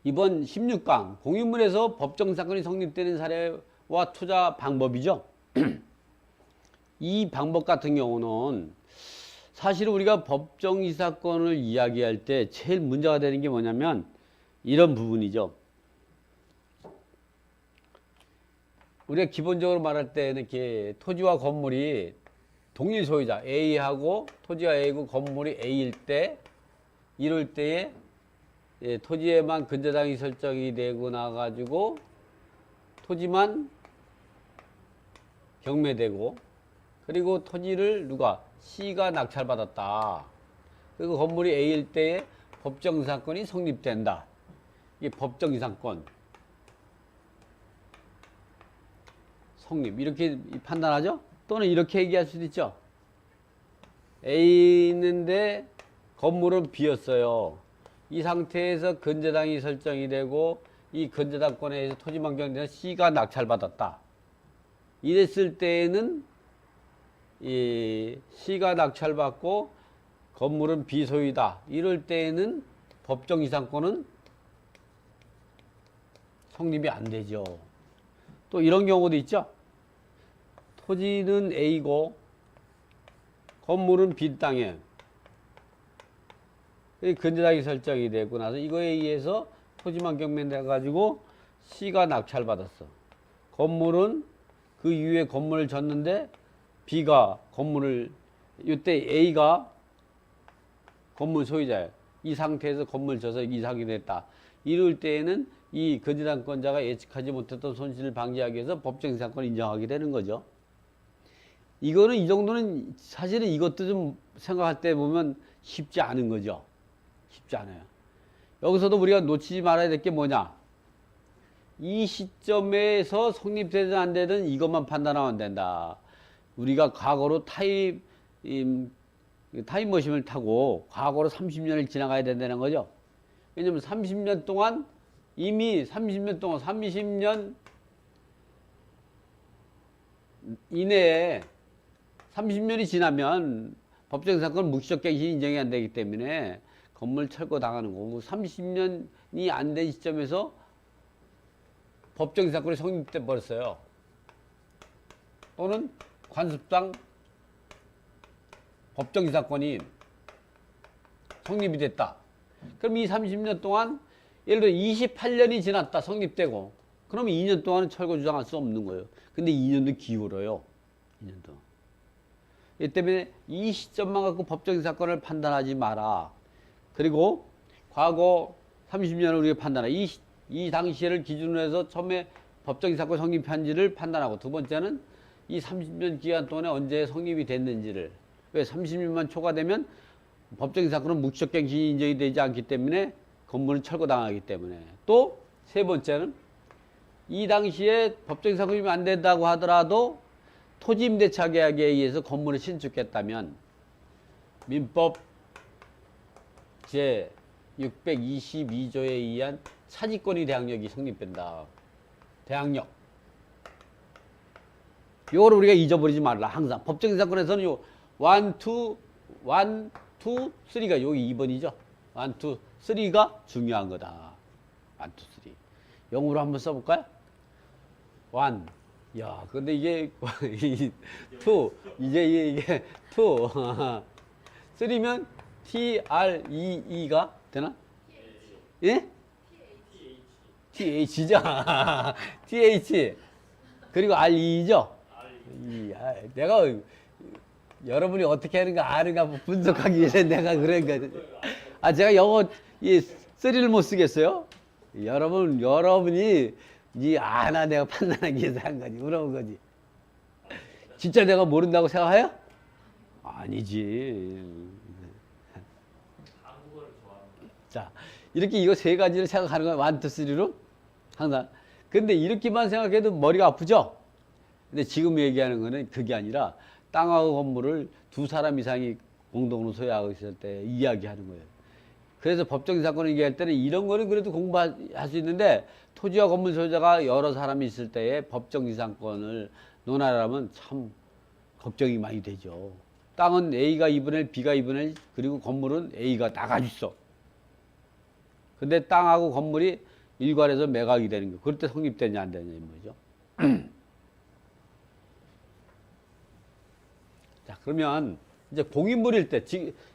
이번 16강 공인물에서 법정사건이 성립되는 사례와 투자 방법이죠. 이 방법 같은 경우는 사실 우리가 법정이사건을 이야기할 때 제일 문제가 되는 게 뭐냐면 이런 부분이죠. 우리가 기본적으로 말할 때는 이렇게 토지와 건물이 동일 소유자 A하고 토지가 A고 건물이 A일 때 이럴 때에 토지에만 근저당이 설정이 되고 나가지고 토지만 경매되고 그리고 토지를 누가 C가 낙찰받았다. 그리고 건물이 A일 때에 법정이사건이 성립된다. 이게 법정이사건 성립 이렇게 판단하죠. 또는 이렇게 얘기할 수도 있죠. A 있는데 건물은 B였어요. 이 상태에서 근저당이 설정이 되고 이 근저당권에 의해서 토지만 경매되는 C가 낙찰받았다. 이랬을 때에는 이 C가 낙찰받고 건물은 B 소유다. 이럴 때에는 법정이사건은 성립이 안 되죠. 또 이런 경우도 있죠. 토지는 A고 건물은 B 땅에 근저당이 설정이 되고 나서 이거에 의해서 토지만 경매돼 가지고 C가 낙찰받았어. 건물은 그 이후에 건물을 졌는데 B가 건물을 이때 A가 건물 소유자예요. 이 상태에서 건물 져서 이상이 됐다. 이럴 때에는 이 근저당권자가 예측하지 못했던 손실을 방지하기 위해서 법정이사건을 인정하게 되는 거죠. 이거는 이 정도는 사실은 이것도 좀 생각할 때 보면 쉽지 않은 거죠. 쉽지 않아요. 여기서도 우리가 놓치지 말아야 될 게 뭐냐. 이 시점에서 성립되든 안 되든 이것만 판단하면 안 된다. 우리가 과거로 타임머신을 타고 과거로 30년을 지나가야 된다는 거죠. 왜냐면 30년 동안 이미 30년 이내에 30년이 지나면 법정이사건 묵시적 갱신이 인정이 안 되기 때문에 건물 철거 당하는 거고 30년이 안 된 시점에서 법정이사건이 성립돼 버렸어요. 또는 관습상 법정이사건이 성립이 됐다. 그럼 이 30년 동안 예를 들어 28년이 지났다 성립되고 그러면 2년 동안은 철거 주장할 수 없는 거예요. 근데 2년도 기울어요. 2년도. 이 때문에 이 시점만 갖고 법정이사건을 판단하지 마라. 그리고 과거 30년을 우리가 판단하라. 이 당시를 기준으로 해서 처음에 법정이사건 성립한지를 판단하고 두 번째는 이 30년 기간 동안에 언제 성립이 됐는지를. 왜 30년만 초과되면 법정이사건은 묵시적 갱신이 인정이 되지 않기 때문에 건물은 철거당하기 때문에. 또 세 번째는 이 당시에 법정이사건이 안 된다고 하더라도 토지임대차 계약에 의해서 건물을 신축했다면 민법 제 622조에 의한 차지권의 대항력이 성립된다. 대항력. 요거를 우리가 잊어버리지 말라. 항상 법정이사건에서는 요 1, 2, 3가 여기 2번이죠. 1, 2, 3가 중요한 거다. 1, 2, 3. 영어로 한번 써볼까요? 1. 야, 근데 이게 2, 이제 이게 2. 3면 TREE가 되나? 예? TH죠. TH. 그리고 RE죠. 내가 여러분이 어떻게 하는가 아는가 분석하기 위해서 내가 그런 거. 제가 영어 이 3를 못 쓰겠어요? 여러분이 아나 내가 판단하기 위해서 한 거지. 물어본 거지. 진짜 내가 모른다고 생각해요? 아니지. 자, 이렇게 이거 세 가지를 생각하는 거야. 1, 2, 3로. 항상. 근데 이렇게만 생각해도 머리가 아프죠? 근데 지금 얘기하는 거는 그게 아니라 땅하고 건물을 두 사람 이상이 공동으로 소유하고 있을 때 이야기하는 거예요. 그래서 법정이사건을 얘기할 때는 이런 거는 그래도 공부할 수 있는데 토지와 건물 소유자가 여러 사람이 있을 때에 법정이사건을 논하려면 참 걱정이 많이 되죠. 땅은 A가 2분의 1, B가 2분의 1, 그리고 건물은 A가 나가져 있어. 근데 땅하고 건물이 일괄해서 매각이 되는 거. 그럴 때 성립되냐 안 되냐 이거죠. 자, 그러면 이제 공인물일 때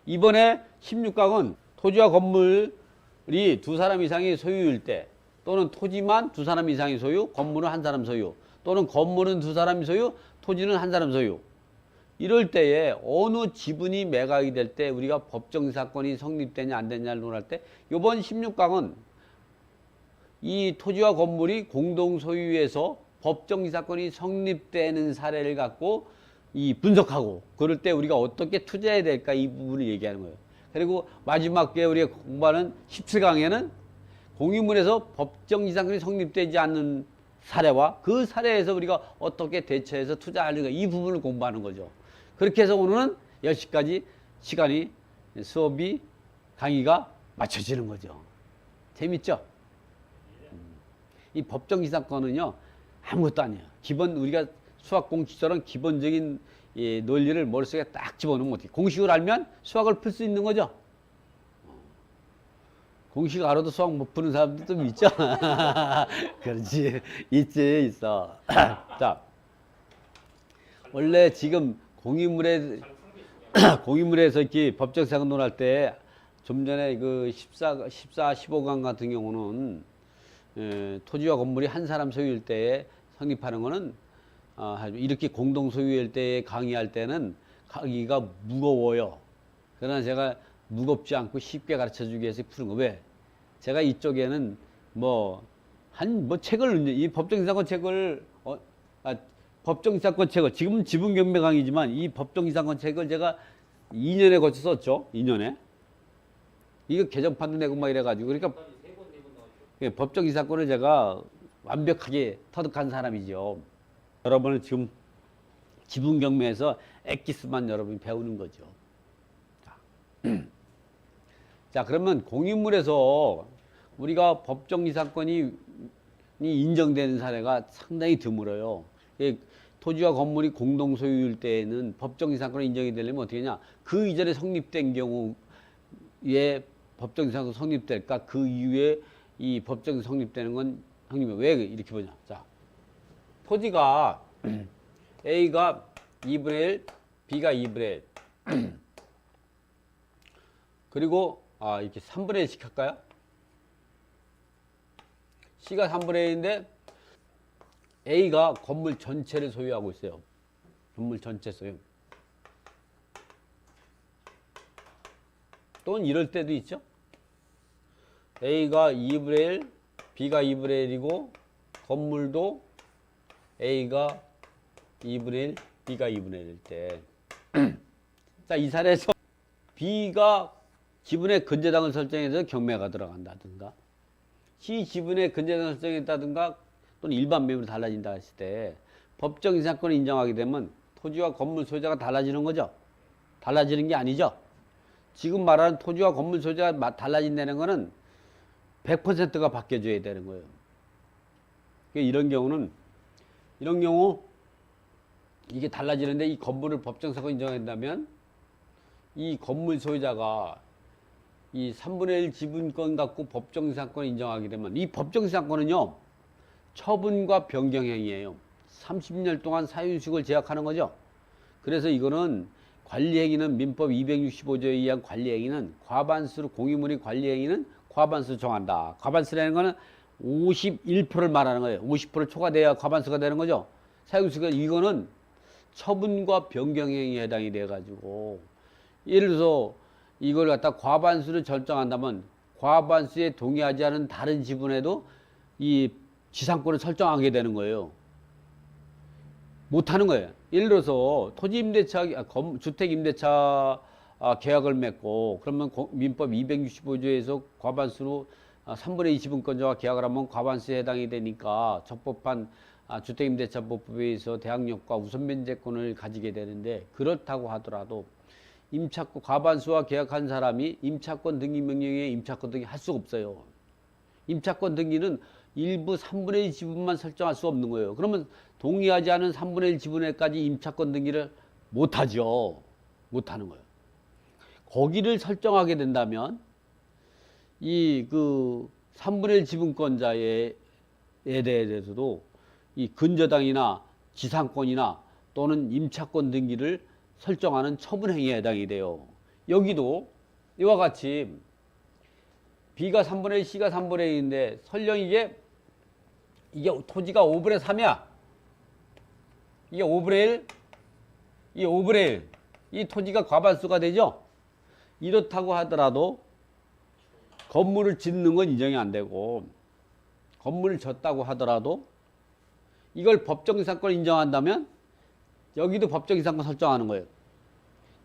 이번에 16강은 토지와 건물이 두 사람 이상이 소유일 때, 또는 토지만 두 사람 이상이 소유, 건물은 한 사람 소유, 또는 건물은 두 사람이 소유, 토지는 한 사람 소유. 이럴 때에 어느 지분이 매각이 될 때 우리가 법정사건이 성립되냐 안 되냐를 논할 때, 이번 16강은 이 토지와 건물이 공동 소유에서 법정사건이 성립되는 사례를 갖고 이 분석하고, 그럴 때 우리가 어떻게 투자해야 될까 이 부분을 얘기하는 거예요. 그리고 마지막 게 우리가 공부하는 17강에는 공유물에서 법정이상권이 성립되지 않는 사례와 그 사례에서 우리가 어떻게 대처해서 투자하는가 이 부분을 공부하는 거죠. 그렇게 해서 오늘은 10시까지 시간이 수업이 강의가 맞춰지는 거죠. 재밌죠? 이 법정이상권은요 아무것도 아니에요. 기본 우리가 수학 공식처럼 기본적인 논리를 머릿속에 딱 집어넣으면 어떻게 공식을 알면 수학을 풀 수 있는 거죠. 공식 알아도 수학 못 푸는 사람도 좀 있죠. 그렇지. 있어. 자, 원래 지금 공인물에서 이렇게 법정사건 논할 때 좀 전에 그 14, 15강 같은 경우는 토지와 건물이 한 사람 소유일 때에 성립하는 거는 이렇게 공동 소유일 때 강의할 때는 강의가 무거워요. 그러나 제가 무겁지 않고 쉽게 가르쳐 주기 위해서 푸는 거. 왜? 제가 이쪽에는 책을, 이 법정이상권 책을, 법정이상권 책을, 지금은 지분경매 강의지만 이 법정이상권 책을 제가 2년에 걸쳐 썼죠. 2년에. 이거 개정판도 내고 막 이래가지고. 그러니까 법정이상권을 제가 완벽하게 터득한 사람이죠. 여러분은 지금 지분경매에서 엑기스만 여러분이 배우는 거죠. 자, 그러면 공인물에서 우리가 법정이상권이 인정되는 사례가 상당히 드물어요. 토지와 건물이 공동소유일 때에는 법정이상권이 인정이 되려면 어떻게 하냐? 그 이전에 성립된 경우에 법정이상권 성립될까? 그 이후에 이 법정이 성립되는 건 형님이 왜 이렇게 보냐? 자, 토지가 A가 2분의 1, B가 2분의 1. 그리고 이렇게 3분의 1씩 할까요? C가 3분의 1인데 A가 건물 전체를 소유하고 있어요. 건물 전체 소유. 또는 이럴 때도 있죠. A가 2분의 1, B가 2분의 1이고 건물도 A가 2분의 1, B가 2분의 1일 때. 자, 이 사례에서 B가 지분의 근저당을 설정해서 경매가 들어간다든가, C 지분의 근저당을 설정했다든가, 또는 일반 매물이 달라진다 했을 때 법정이상권을 인정하게 되면 토지와 건물 소유자가 달라지는 거죠. 달라지는 게 아니죠. 지금 말하는 토지와 건물 소유자가 달라진다는 거는 100%가 바뀌어줘야 되는 거예요. 이런 경우 이게 달라지는데 이 건물을 법정사건 인정한다면 이 건물 소유자가 이 3분의 1 지분권 갖고 법정이상권 인정하게 되면 이 법정이상권은요 처분과 변경행위예요. 30년 동안 사유식을 제약하는 거죠. 그래서 이거는 관리행위는 민법 265조에 의한 관리행위는 과반수로 공유물이 관리행위는 과반수 정한다. 과반수라는 거는 51%를 말하는 거예요. 50% 초과돼야 과반수가 되는 거죠. 사유식은 이거는 처분과 변경행위에 해당이 돼가지고 예를 들어서 이걸 갖다 과반수를 결정한다면 과반수에 동의하지 않은 다른 지분에도 이 지상권을 설정하게 되는 거예요. 못하는 거예요. 예를 들어서 토지임대차, 주택임대차 계약을 맺고 그러면 민법 265조에서 과반수로 3분의 2 지분권자와 계약을 하면 과반수에 해당이 되니까 적법한 주택임대차법에 의해서 대항력과 우선변제권을 가지게 되는데, 그렇다고 하더라도 임차권 과반수와 계약한 사람이 임차권 등기 명령에 임차권 등기 할 수가 없어요. 임차권 등기는 일부 3분의 1 지분만 설정할 수 없는 거예요. 그러면 동의하지 않은 3분의 1 지분에까지 임차권 등기를 못하죠. 못하는 거예요. 거기를 설정하게 된다면 3분의 1 지분권자에 대해서도 이 근저당이나 지상권이나 또는 임차권 등기를 설정하는 처분행위에 해당이 돼요. 여기도 이와 같이 B가 3분의 1, C가 3분의 1인데 설령 이게 토지가 5분의 3이야. 이게 5분의 1, 이게 5분의 1. 이 토지가 과반수가 되죠. 이렇다고 하더라도 건물을 짓는 건 인정이 안 되고, 건물을 졌다고 하더라도 이걸 법정이상권 인정한다면 여기도 법정이상권 설정하는 거예요.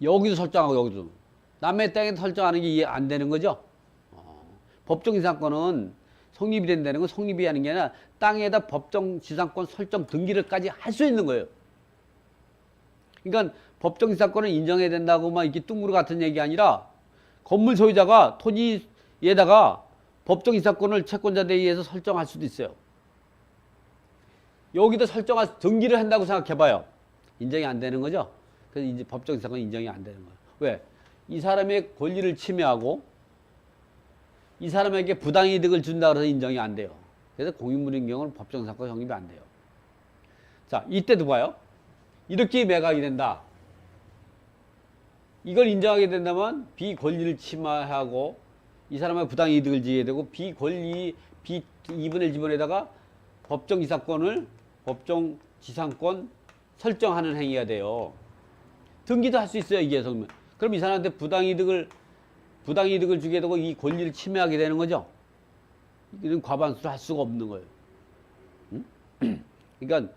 여기도 설정하고 여기도. 남의 땅에 설정하는 게 이해 안 되는 거죠. 법정지상권은 성립이 된다는 건 성립이 하는 게 아니라 땅에다 법정지상권 설정 등기를까지 할 수 있는 거예요. 그러니까 법정지상권을 인정해야 된다고만 이렇게 뚱그루 같은 얘기 아니라 건물 소유자가 토지에다가 법정지상권을 채권자에 의해서 설정할 수도 있어요. 여기도 설정할 등기를 한다고 생각해봐요. 인정이 안 되는 거죠. 그래서 이제 법정지상권 인정이 안 되는 거예요. 왜? 이 사람의 권리를 침해하고 이 사람에게 부당이득을 준다 그래서 인정이 안 돼요. 그래서 공유물인 경우는 법정지상권 성립이 안 돼요. 자, 이때도 봐요. 이렇게 매각이 된다. 이걸 인정하게 된다면 비권리를 침해하고 이 사람의 부당이득을 지게 되고 비권리, B2분의 1 지분에다가 법정지상권 설정하는 행위가 돼요. 등기도 할 수 있어요. 이게 그럼 이 사람한테 부당이득을 주게 되고 이 권리를 침해하게 되는 거죠. 이런 과반수를 할 수가 없는 거예요. 그러니까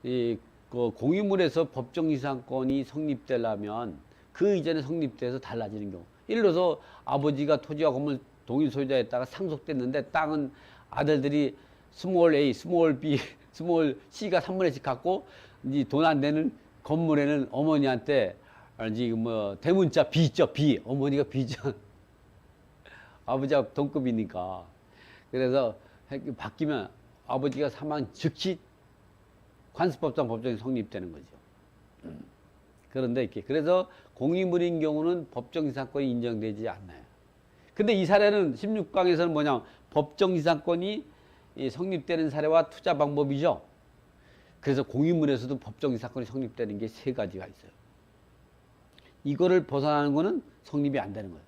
그 공유물에서 법정지상권이 성립되려면 그 이전에 성립돼서 달라지는 경우. 예를 들어서 아버지가 토지와 건물 동일 소유자였다가 상속됐는데 땅은 아들들이 스몰 A, 스몰 B, 스몰 C가 3분의 1씩 갖고 이제 돈 안 되는 건물에는 어머니한테 뭐 대문자 B 있죠. B. 어머니가 B죠. 아버지가 동급이니까. 그래서 바뀌면 아버지가 사망 즉시 관습법상 법정이 성립되는 거죠. 그런데 이렇게 그래서 공유물인 경우는 법정지상권이 인정되지 않나요. 근데 이 사례는 16강에서는 뭐냐, 법정지상권이 성립되는 사례와 투자 방법이죠. 그래서 공유물에서도 법정지상권이 성립되는 게 세 가지가 있어요. 이거를 벗어나는 거는 성립이 안 되는 거예요.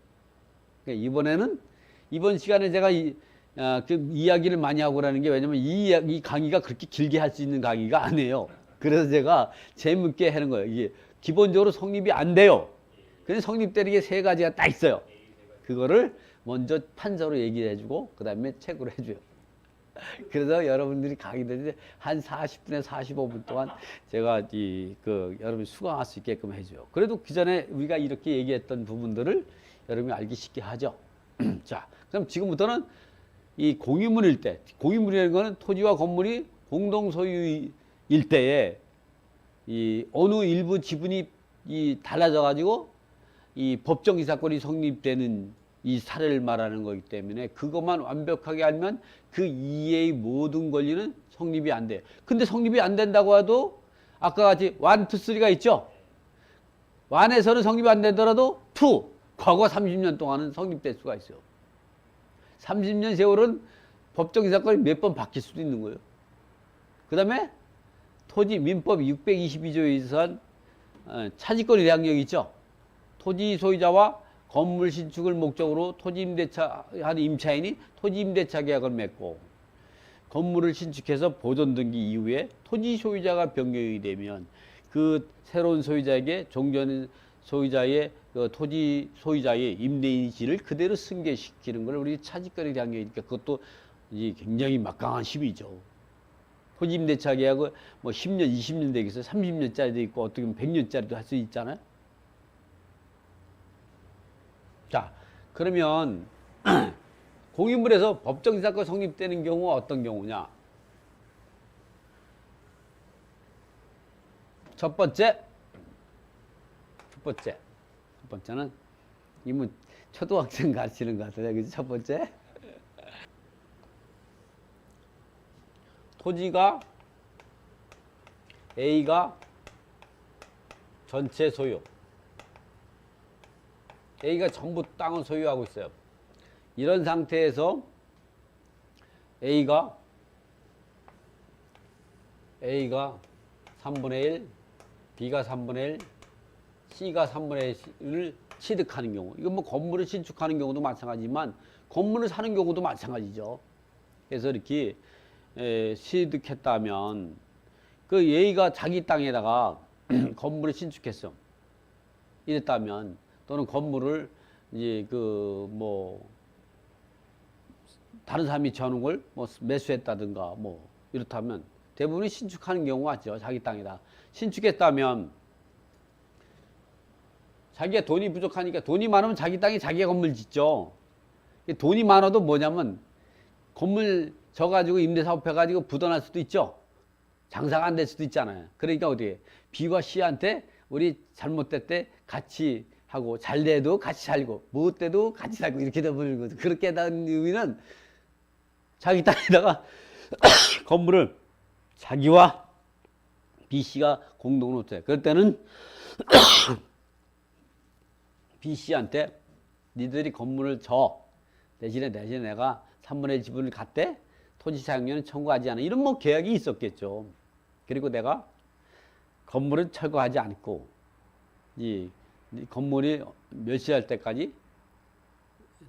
그러니까 이번 시간에 제가 그 이야기를 많이 하고 그러는 게 왜냐면 이 강의가 그렇게 길게 할 수 있는 강의가 아니에요. 그래서 제가 재밌게 하는 거예요. 이게 기본적으로 성립이 안 돼요. 근데 성립되는 게 세 가지가 딱 있어요. 그거를 먼저 판서로 얘기를 해주고 그 다음에 책으로 해줘요. 그래서 여러분들이 강의 들을 때 한 40분에서 45분 동안 제가 여러분이 수강할 수 있게끔 해줘요. 그래도 그 전에 우리가 이렇게 얘기했던 부분들을 여러분이 알기 쉽게 하죠. 자, 그럼 지금부터는 이 공유물일 때, 공유물이라는 거는 토지와 건물이 공동 소유일 때에 이 어느 일부 지분이 달라져 가지고 이 법정지상권이 성립되는 이 사례를 말하는 거기 때문에 그것만 완벽하게 알면 그 이외의 모든 권리는 성립이 안 돼요. 근데 성립이 안 된다고 해도 아까 같이 1, 2, 3가 있죠. 1에서는 성립이 안 되더라도 2, 과거 30년 동안은 성립될 수가 있어요. 30년 세월은 법정지상권이 몇 번 바뀔 수도 있는 거예요. 그 다음에 토지 민법 622조에 의한 차지권 의량력이 있죠. 토지 소유자와 건물 신축을 목적으로 토지 임대차 한 임차인이 토지 임대차 계약을 맺고 건물을 신축해서 보존 등기 이후에 토지 소유자가 변경이 되면 그 새로운 소유자에게 종전 소유자의 토지 소유자의 임대인지를 그대로 승계시키는 걸 우리 차지권 의량력이니까 그것도 굉장히 막강한 힘이죠. 토지 임대차 계약은 뭐 10년, 20년 되겠어요. 30년짜리도 있고 어떻게 보면 100년짜리도 할 수 있잖아요. 자, 그러면 공유물에서 법정지상권 성립되는 경우가 어떤 경우냐? 첫 번째는 이뭐 초등학생 가르치는 것 같아요. 그치? 첫 번째 토지가 A가 전체 소유, A가 전부 땅을 소유하고 있어요. 이런 상태에서 A가 3분의 1, B가 3분의 1, C가 3분의 1을 취득하는 경우. 이건 뭐 건물을 신축하는 경우도 마찬가지지만 건물을 사는 경우도 마찬가지죠. 그래서 이렇게 취득했다면 그 A가 자기 땅에다가 건물을 신축했어. 이랬다면 또는 건물을 이제 그 뭐 다른 사람이 지어놓은 걸 뭐 매수했다든가 뭐 이렇다면 대부분이 신축하는 경우가 맞죠. 자기 땅에다 신축했다면 자기가 돈이 부족하니까 돈이 많으면 자기 땅에 자기가 건물 짓죠. 돈이 많아도 뭐냐면 건물 져가지고 임대사업 해가지고 부도날 수도 있죠. 장사가 안 될 수도 있잖아요. 그러니까 어떻게 B와 C한테 우리 잘못될 같이 하고 잘 돼도 같이 살고 못 돼도 같이 살고 이렇게 돼버리는 거죠. 그렇게 된 의미는 자기 땅에다가 건물을 자기와 B, C가 공동으로 놓쳐요. 그럴 때는 B, C한테 니들이 건물을 줘. 대신에 내가 3분의 1 지분을 갖되 토지 사용료는 청구하지 않아. 이런 뭐 계약이 있었겠죠. 그리고 내가 건물은 철거하지 않고 이 건물이 멸시할 때까지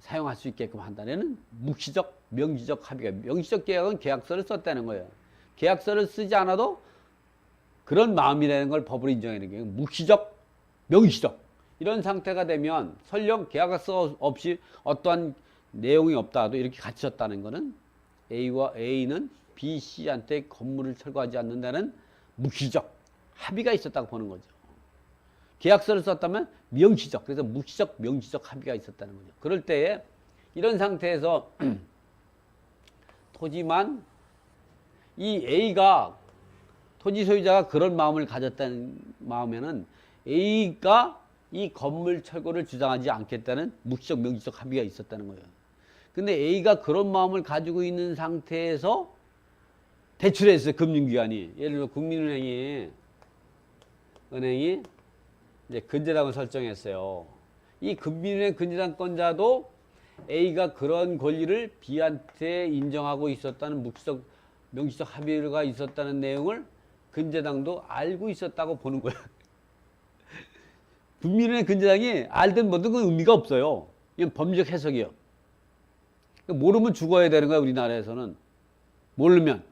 사용할 수 있게끔 한다는 묵시적, 명시적 합의가. 명시적 계약은 계약서를 썼다는 거예요. 계약서를 쓰지 않아도 그런 마음이라는 걸 법으로 인정하는 게 묵시적, 명시적 이런 상태가 되면 설령 계약서 없이 어떠한 내용이 없다도 이렇게 같이 졌다는 것은 A는 B, C한테 건물을 철거하지 않는다는 묵시적 합의가 있었다고 보는 거죠. 계약서를 썼다면 명시적, 그래서 묵시적, 명시적 합의가 있었다는 거죠. 그럴 때에 이런 상태에서 토지만 이 A가 토지 소유자가 그런 마음을 가졌다는 마음에는 A가 이 건물 철거를 주장하지 않겠다는 묵시적, 명시적 합의가 있었다는 거예요. 근데 A가 그런 마음을 가지고 있는 상태에서 대출했어요. 금융기관이. 예를 들어 국민은행이 이제 근저당을 설정했어요. 이 국민은행 근저당권자도 A가 그런 권리를 B한테 인정하고 있었다는 묵시적, 명시적 합의가 있었다는 내용을 근저당도 알고 있었다고 보는 거예요. 국민은행 근저당이 알든 뭐든 그 의미가 없어요. 이건 법리적 해석이에요. 모르면 죽어야 되는 거야, 우리나라에서는. 모르면.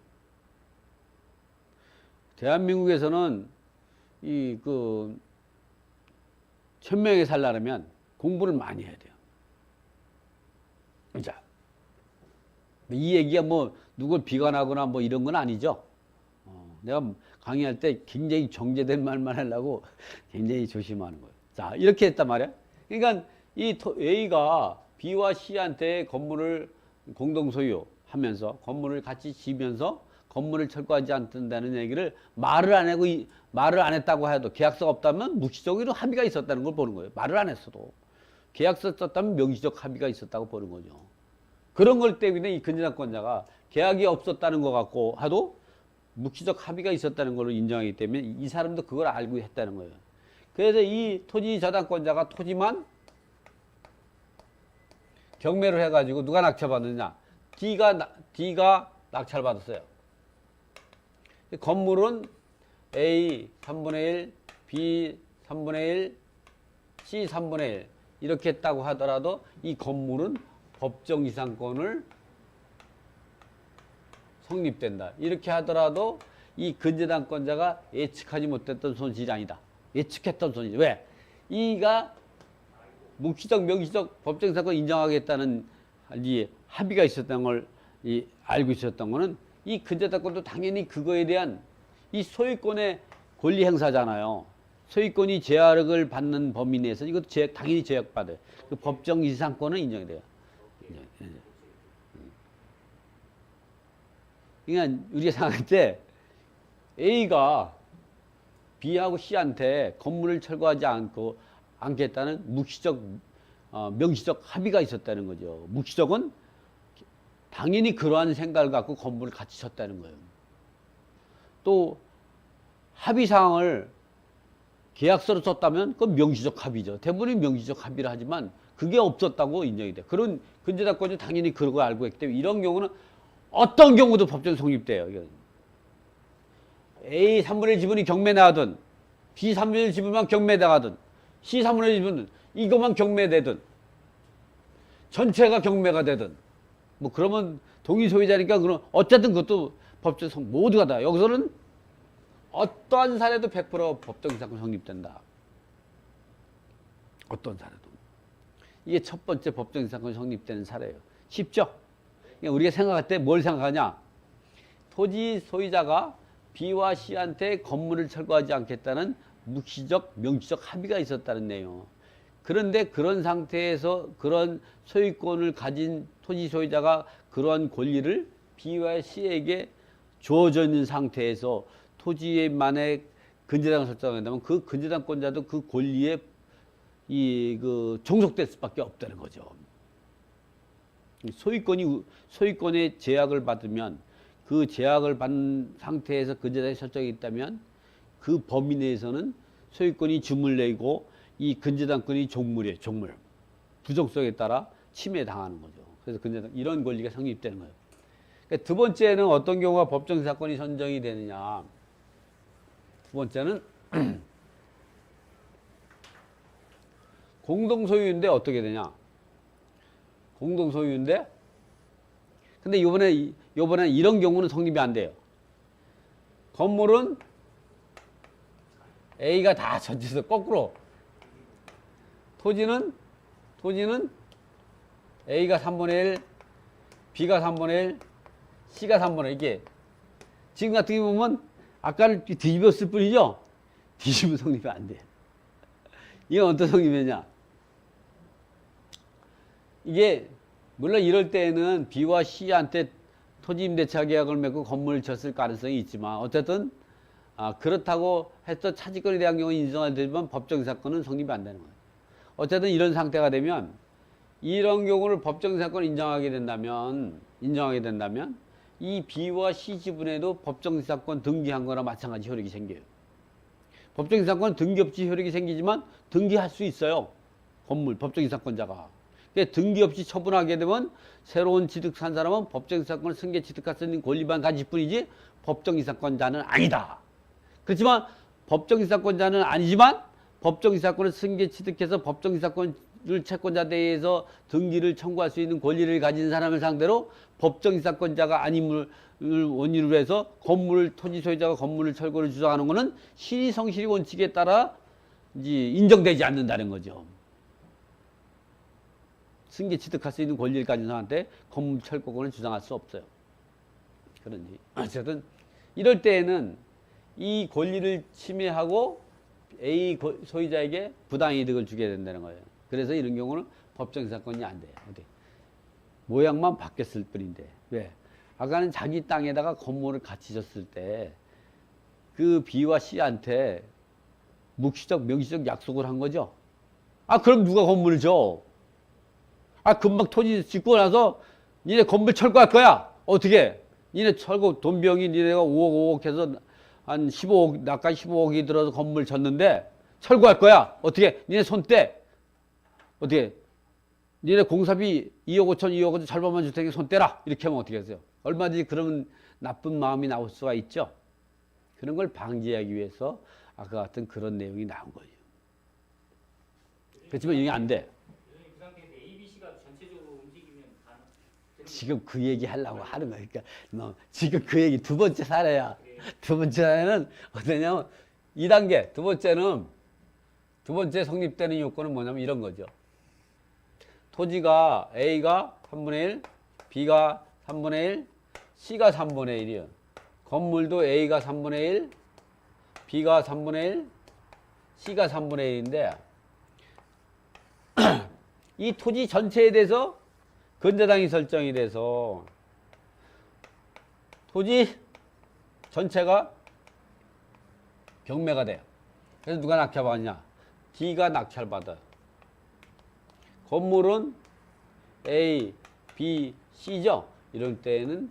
대한민국에서는 천명하게 살려면 공부를 많이 해야 돼요. 자, 이 얘기가 뭐 누굴 비관하거나 뭐 이런 건 아니죠. 내가 강의할 때 굉장히 정제된 말만 하려고 굉장히 조심하는 거예요. 자, 이렇게 했단 말이야. 그러니까 이 A가 B와 C한테 건물을 공동 소유하면서 건물을 같이 지면서 건물을 철거하지 않는다는 얘기를 말을 안 했다고 해도 계약서가 없다면 묵시적으로 합의가 있었다는 걸 보는 거예요. 말을 안 했어도 계약서 썼다면 명시적 합의가 있었다고 보는 거죠. 그런 걸 때문에 이 근저당권자가 계약이 없었다는 것 같고 하도 묵시적 합의가 있었다는 걸로 인정하기 때문에 이 사람도 그걸 알고 했다는 거예요. 그래서 이 토지 저당권자가 토지만 경매를 해가지고 누가 낙찰받느냐? D가 낙찰받았어요. 건물은 A 3분의 1, B 3분의 1, C 3분의 1 이렇게 했다고 하더라도 이 건물은 법정 이상권을 성립된다. 이렇게 하더라도 이 근저당권자가 예측하지 못했던 손실이 아니다. 예측했던 손실. 왜? 이가 묵시적, 명시적 법정 이상권 인정하겠다는 이 합의가 있었던 걸 알고 있었던 거는 이 근저당권도 당연히 그거에 대한 이 소유권의 권리 행사잖아요. 소유권이 제약을 받는 범위 내에서 이것도 당연히 제약받아요. 그 법정 이상권은 인정이 돼요. 그러니까 우리가 생각할 때 A가 B하고 C한테 건물을 철거하지 않겠다는 묵시적, 명시적 합의가 있었다는 거죠. 묵시적은 당연히 그러한 생각을 갖고 건물을 같이 쳤다는 거예요. 또 합의사항을 계약서로 썼다면 그건 명시적 합의죠. 대부분이 명시적 합의를 하지만 그게 없었다고 인정이 돼요. 그런 근저당권이 당연히 그런 걸 알고 있기 때문에 이런 경우는 어떤 경우도 법정 성립돼요. 이건. A 3분의 1 지분이 경매 나가든 B 3분의 1 지분만 경매 나가든 C 3분의 1 지분은 이것만 경매되든 전체가 경매가 되든 뭐 그러면 동의 소유자니까 그럼 어쨌든 그것도 법정 성 모두가 다 여기서는 어떠한 사례도 100% 법정 사건 성립된다. 어떤 사례도. 이게 첫 번째 법정 사건 성립되는 사례예요. 쉽죠? 그러니까 우리가 생각할 때 뭘 생각하냐? 토지 소유자가 B와 C한테 건물을 철거하지 않겠다는 묵시적, 명시적 합의가 있었다는 내용. 그런데 그런 상태에서 그런 소유권을 가진 토지 소유자가 그러한 권리를 B와 C에게 주어져 있는 상태에서 토지에 만에 근저당을 설정한다면 그 근저당권자도 그 권리에 종속될 수밖에 없다는 거죠. 소유권의 제약을 받으면 그 제약을 받은 상태에서 근저당이 설정이 있다면 그 범위 내에서는 소유권이 줌을 내고 이 근저당권이 종물이에요. 종물. 부정성에 따라 침해당하는 거죠. 그래서 근저당 이런 권리가 성립되는 거예요. 그러니까 두 번째는 어떤 경우가 법정사건이 선정이 되느냐. 두 번째는 공동소유인데 어떻게 되냐. 공동소유인데 근데 요번에 이런 경우는 성립이 안 돼요. 건물은 A가 다 전체에서 거꾸로 토지는 A가 3분의 1, B가 3분의 1, C가 3분의 1 이게 지금 같은 경우 보면 아까를 뒤집었을 뿐이죠. 뒤집으면 성립이 안 돼. 이건 어떤 성립이냐? 이게 물론 이럴 때에는 B와 C한테 토지 임대차 계약을 맺고 건물을 졌을 가능성이 있지만 어쨌든 그렇다고 해서 차지권에 대한 경우는 인정이 되지만 법정 사건은 성립이 안 되는 거예요. 어쨌든 이런 상태가 되면 이런 경우를 법정 사건을 인정하게 된다면 이 B와 C 지분에도 법정 사건 등기한 거나 마찬가지 효력이 생겨요. 법정 사건 등기 없이 효력이 생기지만 등기할 수 있어요. 건물 법정 사건자가. 등기 없이 처분하게 되면 새로운 취득한 사람은 법정이사건을 승계 취득할 수 있는 권리만 가질 뿐이지 법정이사건자는 아니다. 그렇지만 법정이사건자는 아니지만 법정이사건을 승계 취득해서 법정이사건을 채권자 대회에서 등기를 청구할 수 있는 권리를 가진 사람을 상대로 법정이사건자가 아님을 원인으로 해서 토지 소유자가 건물을 철거를 주장하는 것은 실의 성실의 원칙에 따라 이제 인정되지 않는다는 거죠. 승계 취득할 수 있는 권리를 가진 사람한테 건물 철거권을 주장할 수 없어요. 그런지 어쨌든 이럴 때에는 이 권리를 침해하고 A 소유자에게 부당이득을 주게 된다는 거예요. 그래서 이런 경우는 법정사건이 안 돼요. 모양만 바뀌었을 뿐인데 왜? 아까는 자기 땅에다가 건물을 같이 졌을 때 그 B와 C한테 묵시적 명시적 약속을 한 거죠. 그럼 누가 건물을 줘? 금방 토지 짓고 나서 니네 건물 철거할 거야. 어떻게? 니네 철거 돈병이 니네가 5억 해서 한 15억, 나까지 15억이 들어서 건물 졌는데 철거할 거야. 어떻게? 니네 손 떼. 어떻게? 니네 공사비 2억 5천, 2억 5천 절반만 줄 테니까 손 떼라. 이렇게 하면 어떻게 하세요? 얼마든지 그런 나쁜 마음이 나올 수가 있죠. 그런 걸 방지하기 위해서 아까 같은 그런 내용이 나온 거예요. 그렇지만 이게 안 돼. 지금 그 얘기 하려고 하는 거니까 지금 그 얘기 두 번째 사례야. 두 번째 사례는 어떠냐면 2단계 두 번째 성립되는 요건은 뭐냐면 이런 거죠. 토지가 A가 3분의 1, B가 3분의 1, C가 3분의 1이요. 건물도 A가 3분의 1, B가 3분의 1, C가 3분의 1인데 이 토지 전체에 대해서 근저당이 설정이 돼서 토지 전체가 경매가 돼요. 그래서 누가 낙찰받냐? D가 낙찰받아요. 건물은 A, B, C죠. 이럴 때는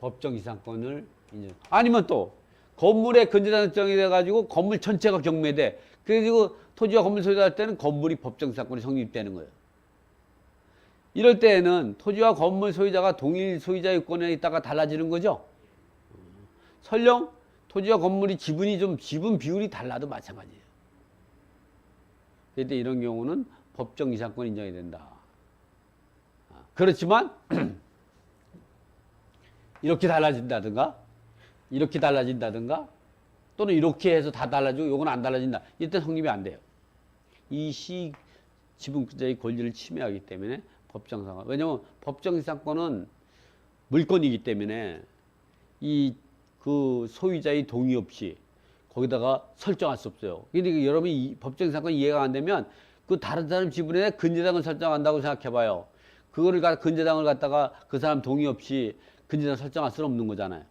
법정이상권을 인정. 아니면 또 건물에 근저당 설정이 돼가지고 건물 전체가 경매돼. 그래가지고 토지와 건물 소유할 때는 건물이 법정이상권이 성립되는 거예요. 이럴 때에는 토지와 건물 소유자가 동일 소유자 요건에 있다가 달라지는 거죠. 설령 토지와 건물이 지분 비율이 달라도 마찬가지예요. 그때 이런 경우는 법정 이상권 인정이 된다. 그렇지만 이렇게 달라진다든가 이렇게 달라진다든가 또는 이렇게 해서 다 달라지고 요건 안 달라진다. 이때 성립이 안 돼요. 이 지분자의 권리를 침해하기 때문에 법정상권. 왜냐하면 법정이상권은 물권이기 때문에 그 소유자의 동의 없이 거기다가 설정할 수 없어요. 근데 여러분이 법정이상권 이해가 안 되면 그 다른 사람 지분에 근저당을 설정한다고 생각해봐요. 그거를 근저당을 갖다가 그 사람 동의 없이 근저당 설정할 수는 없는 거잖아요.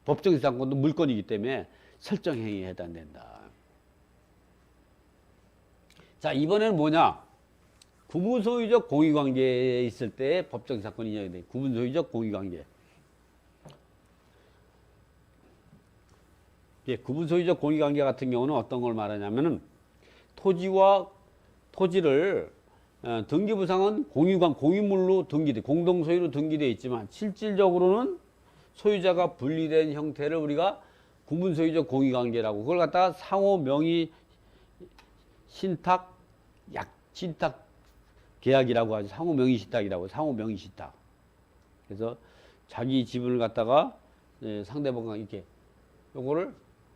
법정이상권도 물권이기 때문에 설정 행위에 해당된다. 자, 이번에는 뭐냐? 구분소유적 공유관계에 있을 때 법정이상권이 인정이 돼. 구분소유적 공유관계. 예, 구분소유적 공유관계 같은 경우는 어떤 걸 말하냐면은 토지를 등기부상은 공유물로 등기돼 공동소유로 등기되어 있지만 실질적으로는 소유자가 분리된 형태를 우리가 구분소유적 공유관계라고 그걸 갖다가 상호 명의 신탁 신탁 계약이라고 하죠. 상호 명의 신탁이라고 상호 명의 신탁. 그래서 자기 지분을 갖다가 상대방과 이렇게 요거를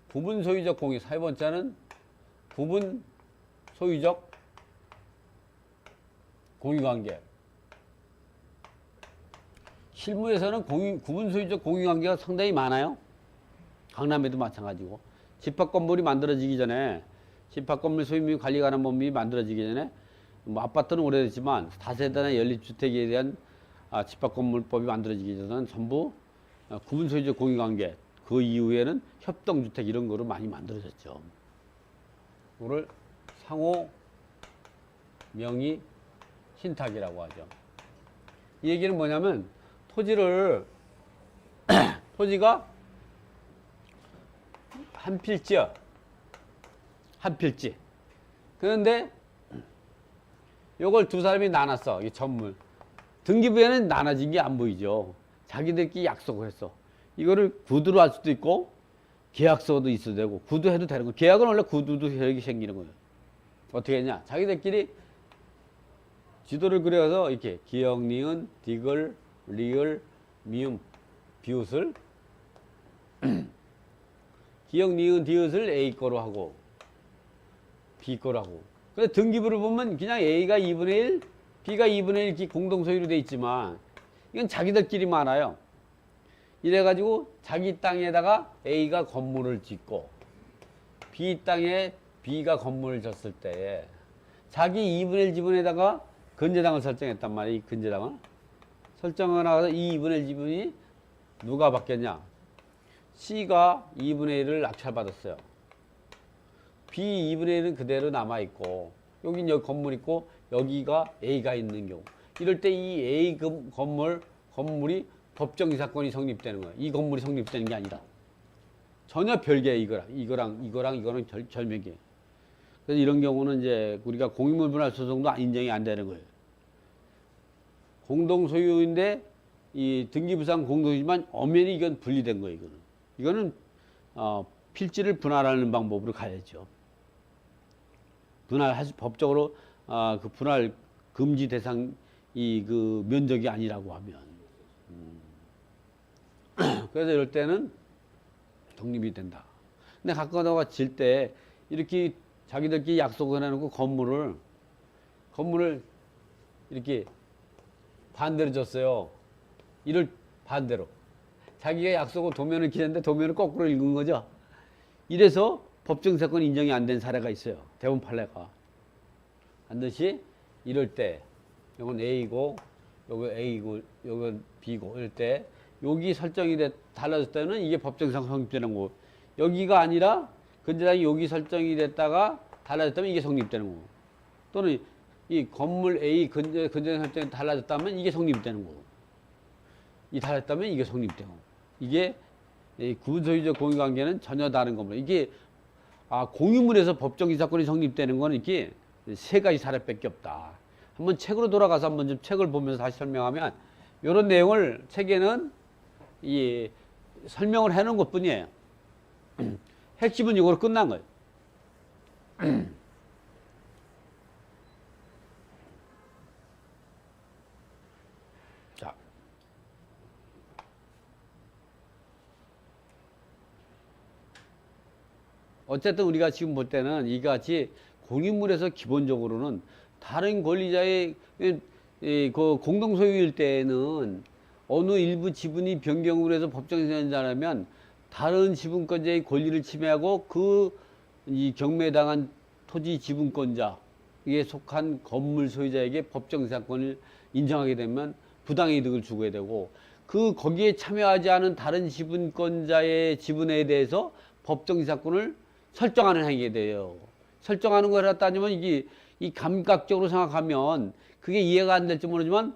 부분 소유적 공유. 세 번째는 부분 소유적 공유관계. 실무에서는 구분 소유적 공유관계가 상당히 많아요. 강남에도 마찬가지고. 집합건물이 만들어지기 전에 집합건물 소유 및 관리 관한 법률이 만들어지기 전에 뭐 아파트는 오래됐지만 다세대나 연립주택에 대한 집합건물법이 만들어지기 전에는 전부 구분 소유적 공유관계. 그 이후에는 협동주택 이런 거로 많이 만들어졌죠. 그거를 상호 명의 신탁이라고 하죠. 이 얘기는 뭐냐면 토지가 한 필지야. 한 필지. 그런데 요걸 두 사람이 나눴어. 이 전물. 등기부에는 나눠진 게 안 보이죠. 자기들끼리 약속을 했어. 이거를 구두로 할 수도 있고 계약서도 있어도 되고 구두해도 되는 거예요. 계약은 원래 구두도 이렇게 생기는 거예요. 어떻게 했냐? 자기들끼리 지도를 그려서 이렇게 기역, 니은, 디귿, 리을, 미음, 비웃을 기역, 니은, 디귿을 A 거로 하고 B 거로 하고. 근데 등기부를 보면 그냥 A가 2분의 1, B가 2분의 1 이렇게 공동소유로 돼 있지만 이건 자기들끼리만 알아요. 이래가지고 자기 땅에다가 A가 건물을 짓고 B 땅에 B가 건물을 졌을 때 자기 2분의 1 지분에다가 근저당을 설정했단 말이에요. 이 근저당을 설정을 하고서 이 2분의 1 지분이 누가 받겠냐? C가 2분의 1을 낙찰받았어요. B 2분의 1은 그대로 남아있고 여긴 여기 건물 있고 여기가 A가 있는 경우 이럴 때 이 A 건물이 법정이사건이 성립되는 거예요. 이 건물이 성립되는 게 아니라 전혀 별개의 이거랑 절명이에요. 그래서 이런 경우는 이제 우리가 공유물 분할 소송도 인정이 안 되는 거예요. 공동소유인데 이 등기부상 공동이지만 엄연히 이건 분리된 거예요. 이거는 필지를 분할하는 방법으로 가야죠. 법적으로 그 분할 금지 대상 그 면적이 아니라고 하면. 그래서 이럴 때는 독립이 된다. 근데 가까다가 질 때 이렇게 자기들끼리 약속을 해놓고 건물을 이렇게 반대로 줬어요. 이를 반대로. 자기가 약속을 도면을 기는데 도면을 거꾸로 읽은 거죠. 이래서 법정사건 인정이 안 된 사례가 있어요. 대법원 판례가. 반드시 이럴 때, 요건 A고, 요거 A고, 요건 B고, 이럴 때, 여기 설정이 달라졌다면 이게 법정상 성립되는 거고, 여기가 아니라 근저당이 여기 설정이 됐다가 달라졌다면 이게 성립되는 거고, 또는 이 건물 A 근저당 설정이 달라졌다면 이게 성립되는 거고, 이 달랐다면 이게 성립되고, 이게 구분소유적 공유관계는 전혀 다른 겁니다. 이게 공유물에서 법정이사건이 성립되는 건 이렇게 세 가지 사례밖에 없다. 한번 책으로 돌아가서 한번 좀 책을 보면서 다시 설명하면 이런 내용을 책에는 이 설명을 해놓은 것 뿐이에요. 핵심은 이거로 끝난 거예요. 자, 어쨌든 우리가 지금 볼 때는 이같이 공인물에서 기본적으로는 다른 권리자의 그 공동소유일 때에는 어느 일부 지분이 변경을 해서 법정행사하면 다른 지분권자의 권리를 침해하고 이 경매당한 토지 지분권자에 속한 건물 소유자에게 법정행사권을 인정하게 되면 부당이득을 주게 되고 거기에 참여하지 않은 다른 지분권자의 지분에 대해서 법정행사권을 설정하는 행위가 돼요. 설정하는 거라 따지면 이 감각적으로 생각하면 그게 이해가 안 될지 모르지만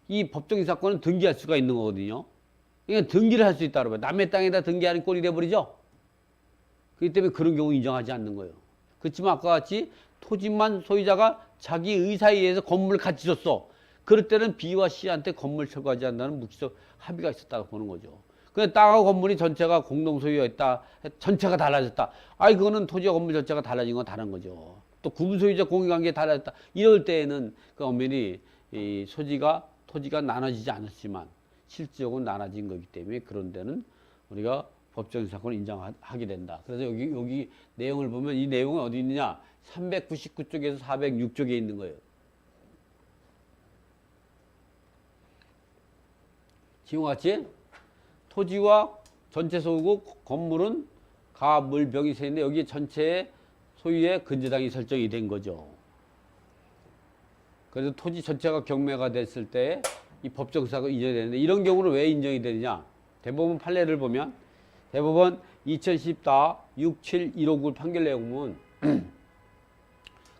이 법정행사권은 등기할 수가 있는 거거든요. 그러니까 등기를 할 수 있다고 봐요. 남의 땅에다 등기하는 꼴이 돼버리죠. 그렇기 때문에 그런 경우 인정하지 않는 거예요. 그렇지만 아까 같이 토지만 소유자가 자기 의사에 의해서 건물을 같이 줬어. 그럴 때는 B와 C한테 건물 철거하지 않는다는 묵시적 합의가 있었다고 보는 거죠. 근데 땅하고 건물이 전체가 공동소유였다. 전체가 달라졌다. 그거는 토지와 건물 전체가 달라진 건 다른 거죠. 또 구분소유자 공유관계가 달라졌다. 이럴 때에는 그 엄연히 이 토지가 나눠지지 않았지만 실질적으로 나눠진 거기 때문에 그런 데는 우리가 법정행사권을 인정하게 된다. 그래서 여기 내용을 보면 이 내용은 어디 있느냐? 399쪽에서 406쪽에 있는 거예요. 지금과 같이 토지와 전체 소유고 건물은 가, 물, 병이 세 있는데 여기에 전체의 소유의 근저당이 설정이 된 거죠. 그래서 토지 전체가 경매가 됐을 때 이 법정사가 인정이 되는데 이런 경우는 왜 인정이 되느냐? 대법원 판례를 보면 대법원 2014-67159 판결 내용은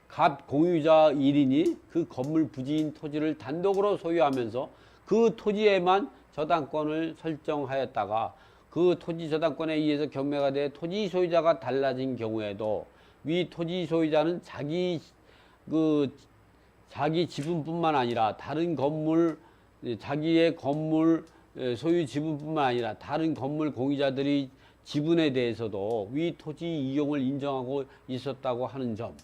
갑 공유자 1인이 그 건물 부지인 토지를 단독으로 소유하면서 그 토지에만 저당권을 설정하였다가 그 토지 저당권에 의해서 경매가 돼 토지 소유자가 달라진 경우에도 위 토지 소유자는 자기 지분뿐만 아니라 다른 건물 자기의 건물 소유 지분뿐만 아니라 다른 건물 공유자들이 지분에 대해서도 위 토지 이용을 인정하고 있었다고 하는 점.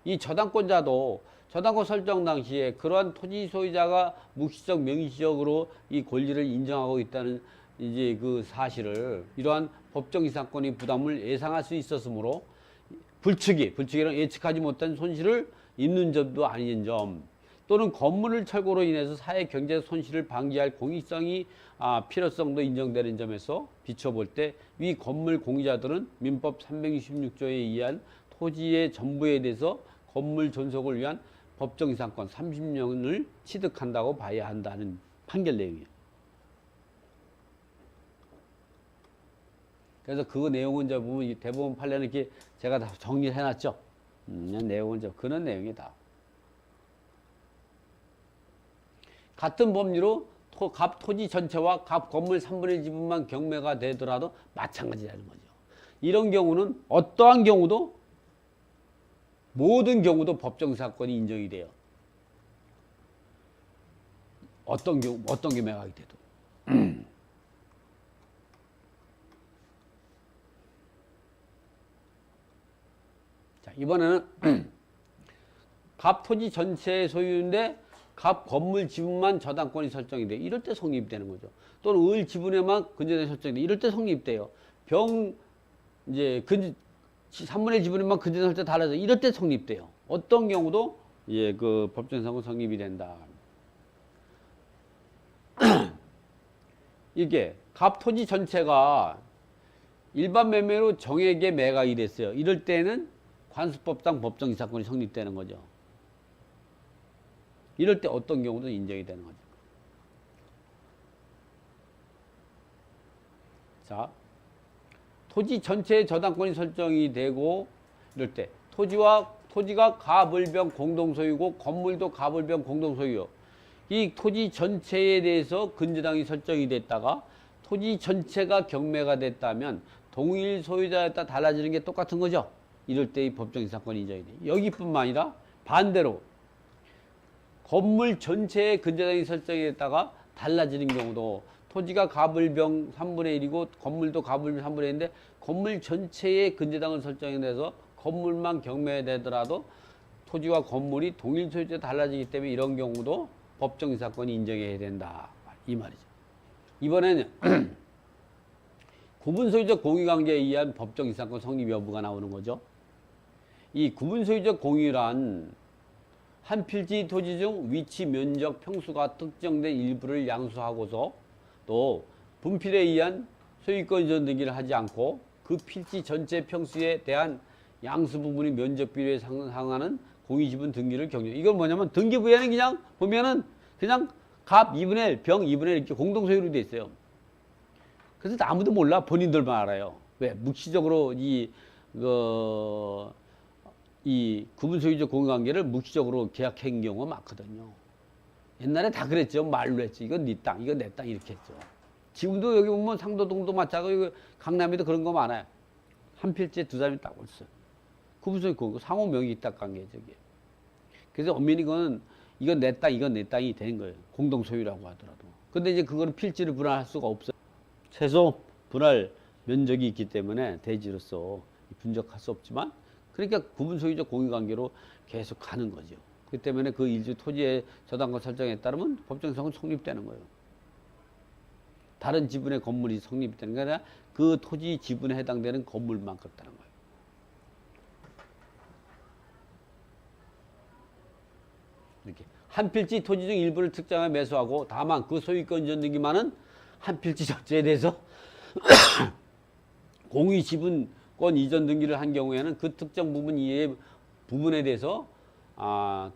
이 저당권자도 저당권 설정 당시에 그러한 토지 소유자가 묵시적 명시적으로 이 권리를 인정하고 있다는 이제 그 사실을 이러한 법정이사건의 부담을 예상할 수 있었으므로 불측이란 예측하지 못한 손실을 입는 점도 아닌 점 또는 건물을 철거로 인해서 사회 경제 손실을 방지할 공익성이 필요성도 인정되는 점에서 비춰볼 때 위 건물 공유자들은 민법 366조에 의한 토지의 전부에 대해서 건물 존속을 위한 법정이사건 30년을 취득한다고 봐야 한다는 판결 내용이에요. 그래서 그 내용은 이제 보면 대법원 판례는 이렇게 제가 다 정리해 놨죠. 내용은 이제 그런 내용이다. 같은 법리로 갑 토지 전체와 갑 건물 3분의 1 지분만 경매가 되더라도 마찬가지라는 거죠. 이런 경우는 어떠한 경우도 모든 경우도 법정사건이 인정이 돼요. 어떤 경매가 돼도. 자, 이번에는 갑 토지 전체의 소유인데 갑 건물 지분만 저당권이 설정이 돼. 이럴 때 성립되는 거죠. 또는 을 지분에만 근저당이 설정이 돼. 이럴 때 성립돼요. 이제 3분의 1 지분에만 근저당 설정 달라져. 이럴 때 성립돼요. 어떤 경우도 그 법정상은 성립이 된다. 이게 갑 토지 전체가 일반 매매로 정액의 매각이 됐어요. 이럴 때는 관수법상 법정이사건이 성립되는 거죠. 이럴 때 어떤 경우도 인정이 되는 거죠. 자, 토지 전체의 저당권이 설정이 되고 이럴 때 토지가 가불병 공동소유고 건물도 가불병 공동소유요. 이 토지 전체에 대해서 근저당이 설정이 됐다가 토지 전체가 경매가 됐다면 동일 소유자에 따라 달라지는 게 똑같은 거죠. 이럴 때 이 법정이사건이 인정이 돼. 여기뿐만 아니라 반대로 건물 전체의 근저당이 설정이 됐다가 달라지는 경우도 토지가 가불병 3분의 1이고 건물도 가불병 3분의 1인데 건물 전체의 근저당을 설정이 돼서 건물만 경매되더라도 토지와 건물이 동일 소유주에 달라지기 때문에 이런 경우도 법정 사건이 인정해야 된다. 이 말이죠. 이번에는 구분소유적 공유관계에 의한 법정 이사건 성립 여부가 나오는 거죠. 이 구분소유적 공유란 한 필지 토지 중 위치, 면적, 평수가 특정된 일부를 양수하고서 또 분필에 의한 소유권 이전 등기를 하지 않고 그 필지 전체 평수에 대한 양수 부분이 면적 비율에 상하는 공유지분 등기를 격려. 이건 뭐냐면 등기부에는 그냥 보면은 그냥 갑 2분의 1, 병 2분의 1 이렇게 공동소유로 돼 있어요. 그래서 아무도 몰라. 본인들만 알아요. 왜? 묵시적으로 이 구분소유적 공유관계를 묵시적으로 계약한 경우가 많거든요. 옛날에 다 그랬죠. 말로 했지. 이건 네 땅, 이건 내 땅 이렇게 했죠. 지금도 여기 보면 상도동도 마찬가지고 강남에도 그런 거 많아요. 한 필지에 두 사람이 딱 있어요. 구분소유적 공유, 상호 명의 딱 관계죠. 이게. 그래서 엄연히 이건 내 땅, 이건 내 땅이 되는 거예요. 공동소유라고 하더라도. 근데 이제 그거는 필지를 분할할 수가 없어요. 최소 분할 면적이 있기 때문에 대지로서 분적할 수 없지만 그러니까 구분소유적 공유관계로 계속 가는 거죠. 그렇기 때문에 그 일주 토지의 저당권 설정에 따르면 법정성은 성립되는 거예요. 다른 지분의 건물이 성립되는 게 아니라 그 토지 지분에 해당되는 건물만 그렇다는 거예요. 이렇게 한 필지 토지 중 일부를 특정하여 매수하고 다만 그 소유권 이전 등기만은 한 필지 전체에 대해서 공유 지분권 이전 등기를 한 경우에는 그 특정 부분 이외의 부분에 대해서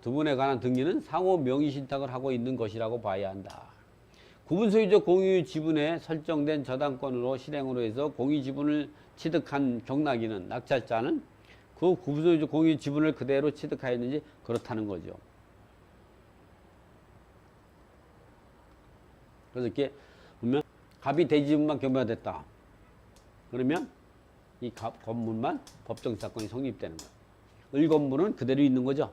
두 분에 관한 등기는 상호 명의 신탁을 하고 있는 것이라고 봐야 한다. 구분소유적 공유 지분에 설정된 저당권으로 실행으로 해서 공유 지분을 취득한 경락인은 낙찰자는 그 구분소유적 공유 지분을 그대로 취득하였는지 그렇다는 거죠. 그래서 이렇게 보면 갑이 대지분만 경매가 됐다. 그러면 이 건물만 법정 사건이 성립되는 거예요. 을 건물은 그대로 있는 거죠.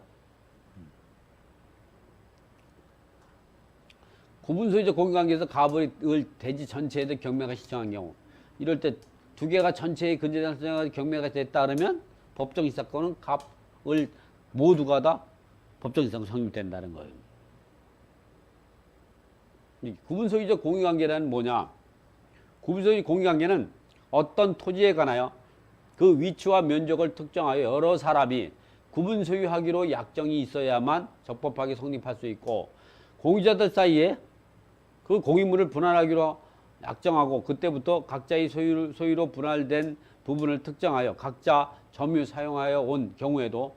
구분소유적 공유관계에서 갑을 대지 전체에 대해 경매가 신청한 경우 이럴 때 두 개가 전체의 근저당 경매가 됐다 그러면 법정 이 사건은 갑을 모두가 다 법정 이 사건 성립된다는 거예요. 구분소유적 공유관계란 뭐냐? 구분소유적 공유관계는 어떤 토지에 관하여 그 위치와 면적을 특정하여 여러 사람이 구분소유하기로 약정이 있어야만 적법하게 성립할 수 있고 공유자들 사이에 그 공유물을 분할하기로 약정하고 그때부터 각자의 소유로 분할된 부분을 특정하여 각자 점유 사용하여 온 경우에도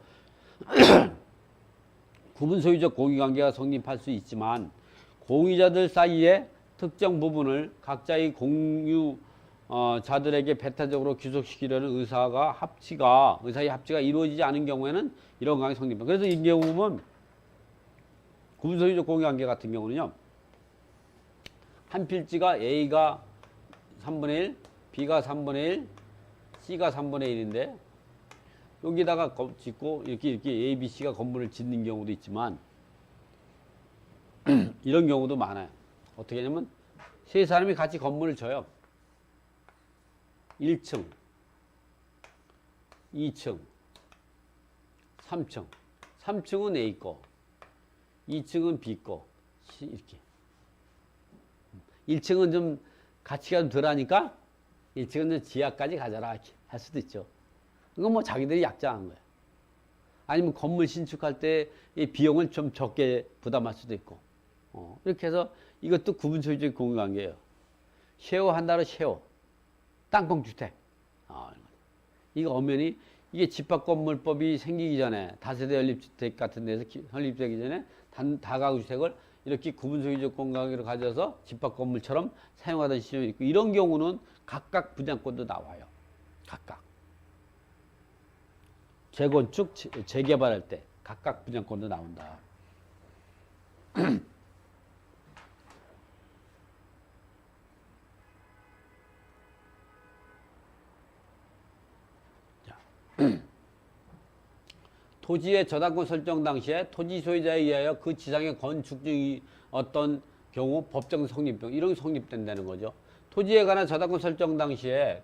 구분소유적 공유관계가 성립할 수 있지만 공유자들 사이에 특정 부분을 각자의 공유자들에게 배타적으로 귀속시키려는 의사의 합치가 이루어지지 않은 경우에는 이런 관계 성립합니다. 그래서 이 경우 보면 구분소유적 공유관계 같은 경우는요. 한 필지가 A가 3분의 1, B가 3분의 1, C가 3분의 1인데 여기다가 짓고 이렇게 A, B, C가 건물을 짓는 경우도 있지만 이런 경우도 많아요. 어떻게 하냐면 세 사람이 같이 건물을 져요. 1층, 2층, 3층. 3층은 A 거, 2층은 B 거, 이렇게. 1층은 좀 가치가 좀 덜하니까 1층은 좀 지하까지 가져라 할 수도 있죠. 그건 뭐 자기들이 약정한 거예요. 아니면 건물 신축할 때 이 비용을 좀 적게 부담할 수도 있고. 이렇게 해서 이것도 구분소유적 공유관계예요. 쉐어한다로 쉐어. 땅콩주택. 이거 엄연히 이게 집합건물법이 생기기 전에 다세대 연립주택 같은 데서 설립되기 전에 다가구주택을 이렇게 구분소유적 공유관계로 가져서 집합건물처럼 사용하던 시점이 있고 이런 경우는 각각 분양권도 나와요. 각각. 재건축, 재개발할 때 각각 분양권도 나온다. 토지의 저당권 설정 당시에 토지 소유자에 의하여 그 지상의 건축 중이 어떤 경우 법정 성립병 이런 게 성립된다는 거죠. 토지에 관한 저당권 설정 당시에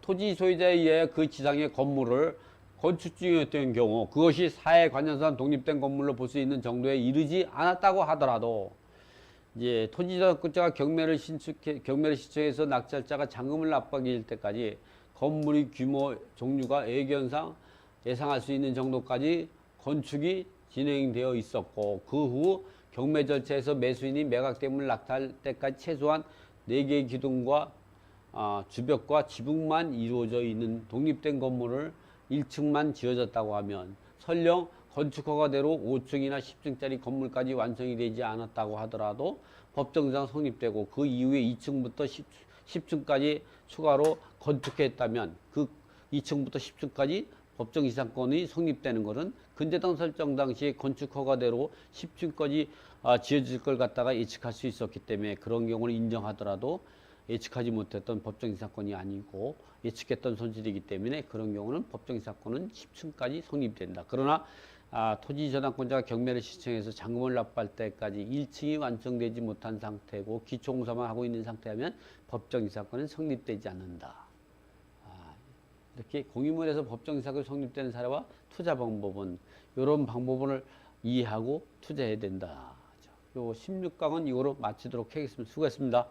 토지 소유자에 의하여 그 지상의 건물을 건축 중이었던 경우 그것이 사회 관련상 독립된 건물로 볼 수 있는 정도에 이르지 않았다고 하더라도 이제 토지저당권자가 경매를 신청해서 낙찰자가 잔금을 납부하기 때까지 건물의 규모 종류가 예견상 예상할 수 있는 정도까지 건축이 진행되어 있었고 그 후 경매 절차에서 매수인이 매각됨을 낙찰 때까지 최소한 4개의 기둥과 주벽과 지붕만 이루어져 있는 독립된 건물을 1층만 지어졌다고 하면 설령 건축 허가대로 5층이나 10층짜리 건물까지 완성이 되지 않았다고 하더라도 법정상 성립되고 그 이후에 2층부터 10층까지 추가로 건축했다면 그 2층부터 10층까지 법정 이상권이 성립되는 것은 근저당 설정 당시에 건축 허가대로 10층까지 지어질 걸 갖다가 예측할 수 있었기 때문에 그런 경우를 인정하더라도 예측하지 못했던 법정 이상권이 아니고 예측했던 손실이기 때문에 그런 경우는 법정 이상권은 10층까지 성립된다. 그러나 토지 저당권자가 경매를 신청해서 잔금을 납부할 때까지 1층이 완성되지 못한 상태고 기초공사만 하고 있는 상태라면 법정 이상권은 성립되지 않는다. 이렇게 공유물에서 법정 이상권이 성립되는 사례와 투자 방법은 이런 방법을 이해하고 투자해야 된다. 요 16강은 이거로 마치도록 하겠습니다. 수고했습니다.